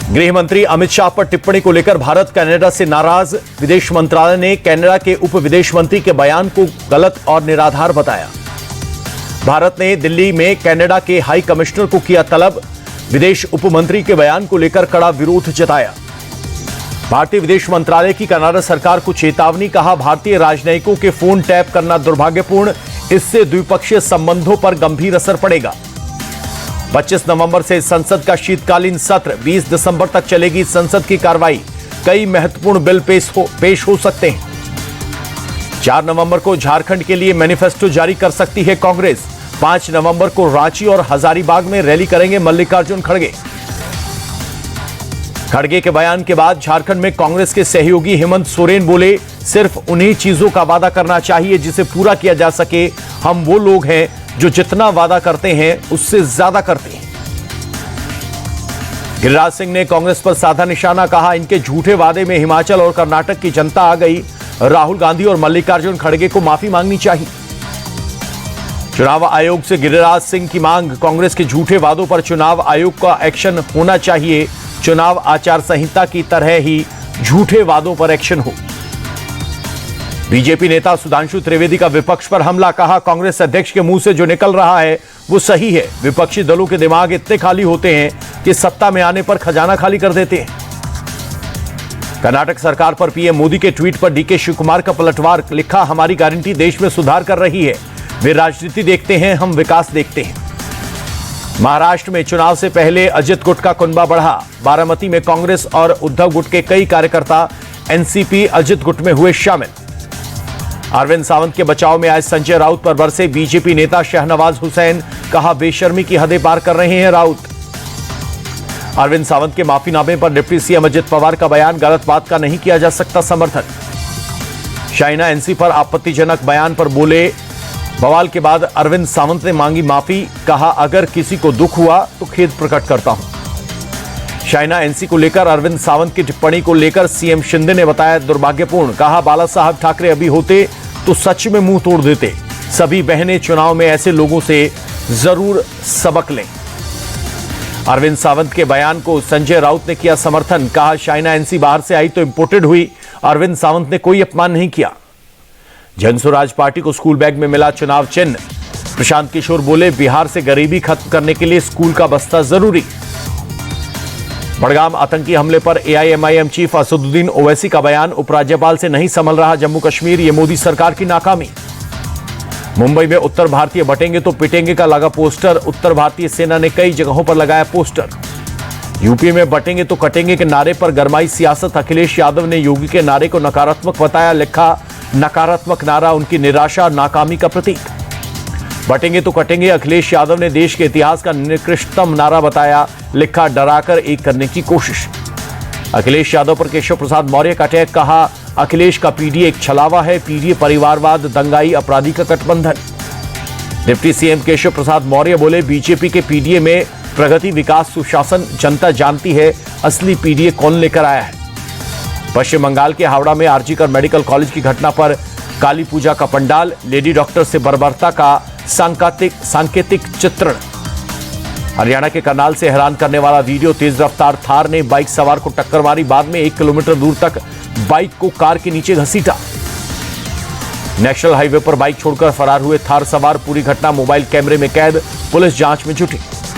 गृह मंत्री अमित शाह पर टिप्पणी को लेकर भारत कनाडा से नाराज। विदेश मंत्रालय ने कनाडा के उप विदेश मंत्री के बयान को गलत और निराधार बताया। भारत ने दिल्ली में कनाडा के हाई कमिश्नर को किया तलब। विदेश उप मंत्री के बयान को लेकर कड़ा विरोध जताया। भारतीय विदेश मंत्रालय की कनाडा सरकार को चेतावनी। कहा, भारतीय राजनयिकों के फोन टैप करना दुर्भाग्यपूर्ण, इससे द्विपक्षीय संबंधों पर गंभीर असर पड़ेगा। 25 नवंबर से संसद का शीतकालीन सत्र, 20 दिसंबर तक चलेगी संसद की कार्रवाई। कई महत्वपूर्ण बिल पेश हो सकते हैं। 4 नवंबर को झारखंड के लिए मैनिफेस्टो जारी कर सकती है कांग्रेस। 5 नवंबर को रांची और हजारीबाग में रैली करेंगे मल्लिकार्जुन खड़गे। खड़गे के बयान के बाद झारखंड में कांग्रेस के सहयोगी हेमंत सोरेन बोले, सिर्फ उन्हीं चीजों का वादा करना चाहिए जिसे पूरा किया जा सके। हम वो लोग हैं जो जितना वादा करते हैं उससे ज्यादा करते हैं। गिरिराज सिंह ने कांग्रेस पर साधा निशाना। कहा, इनके झूठे वादे में हिमाचल और कर्नाटक की जनता आ गई। राहुल गांधी और मल्लिकार्जुन खड़गे को माफी मांगनी चाहिए। चुनाव आयोग से गिरिराज सिंह की मांग। कांग्रेस के झूठे वादों पर चुनाव आयोग का एक्शन होना चाहिए। चुनाव आचार संहिता की तरह ही झूठे वादों पर एक्शन हो। बीजेपी नेता सुधांशु त्रिवेदी का विपक्ष पर हमला। कहा, कांग्रेस अध्यक्ष के मुंह से जो निकल रहा है वो सही है। विपक्षी दलों के दिमाग इतने खाली होते हैं कि सत्ता में आने पर खजाना खाली कर देते हैं। कर्नाटक सरकार पर पीएम मोदी के ट्वीट पर डीके शिवकुमार का पलटवार। लिखा, हमारी गारंटी देश में सुधार कर रही है। वे राजनीति देखते हैं, हम विकास देखते हैं। महाराष्ट्र में चुनाव से पहले अजित गुट का कुनबा बढ़ा। बारामती में कांग्रेस और उद्धव गुट के कई कार्यकर्ता एनसीपी अजित गुट में हुए शामिल। अरविंद सावंत के बचाव में आज संजय राउत पर बरसे बीजेपी नेता शहनवाज हुसैन। कहा, बेशर्मी की हदें पार कर रहे हैं राउत। अरविंद सावंत के माफीनामे पर डिप्टी सीएम अजित पवार का बयान। गलत बात का नहीं किया जा सकता समर्थन। शाइना एनसी पर आपत्तिजनक बयान पर बोले। बवाल के बाद अरविंद सावंत ने मांगी माफी। कहा, अगर किसी को दुख हुआ तो खेद प्रकट करता हूं। शाइना एनसी को लेकर अरविंद सावंत की टिप्पणी को लेकर सीएम शिंदे ने बताया दुर्भाग्यपूर्ण। कहा, बाला साहब ठाकरे अभी होते तो सच में मुंह तोड़ देते। सभी बहनें चुनाव में ऐसे लोगों से जरूर सबक लें। अरविंद सावंत के बयान को संजय राउत ने किया समर्थन। कहा, शाइना एनसी बाहर से आई तो इंपोर्टेड हुई। अरविंद सावंत ने कोई अपमान नहीं किया। जनसुराज पार्टी को स्कूल बैग में मिला चुनाव चिन्ह। प्रशांत किशोर बोले, बिहार से गरीबी खत्म करने के लिए स्कूल का बस्ता जरूरी। बड़गाम आतंकी हमले पर एआईएमआईएम चीफ असदुद्दीन ओवैसी का बयान। उपराज्यपाल से नहीं संभल रहा जम्मू कश्मीर, ये मोदी सरकार की नाकामी। मुंबई में उत्तर भारतीय बटेंगे तो पिटेंगे का लगा पोस्टर। उत्तर भारतीय सेना ने कई जगहों पर लगाया पोस्टर। यूपी में बटेंगे तो कटेंगे के नारे पर गरमाई सियासत। अखिलेश यादव ने योगी के नारे को नकारात्मक बताया। लिखा, नकारात्मक नारा उनकी निराशा नाकामी का प्रतीक। बटेंगे तो कटेंगे अखिलेश यादव ने देश के इतिहास का निकृष्टतम नारा बताया। लिखा, डराकर एक करने की कोशिश। अखिलेश यादव पर केशव प्रसाद मौर्य का अटैक। कहा, अखिलेश का पीडीए एक छलावा है। पीडीए परिवारवाद, दंगाई, अपराधी का गठबंधन। डिप्टी सीएम केशव प्रसाद मौर्य बोले, बीजेपी के पीडीए में प्रगति, विकास, सुशासन जनता जानती है। असली पीडीए कौन लेकर आया है। पश्चिम बंगाल के हावड़ा में आरजीकर मेडिकल कॉलेज की घटना पर काली पूजा का पंडाल। लेडी डॉक्टर से बर्बरता का सांकेतिक चित्रण। हरियाणा के करनाल से हैरान करने वाला वीडियो। तेज रफ्तार थार ने बाइक सवार को टक्कर मारी। बाद में 1 किलोमीटर दूर तक बाइक को कार के नीचे घसीटा। नेशनल हाईवे पर बाइक छोड़कर फरार हुए थार सवार। पूरी घटना मोबाइल कैमरे में कैद। पुलिस जांच में जुटी।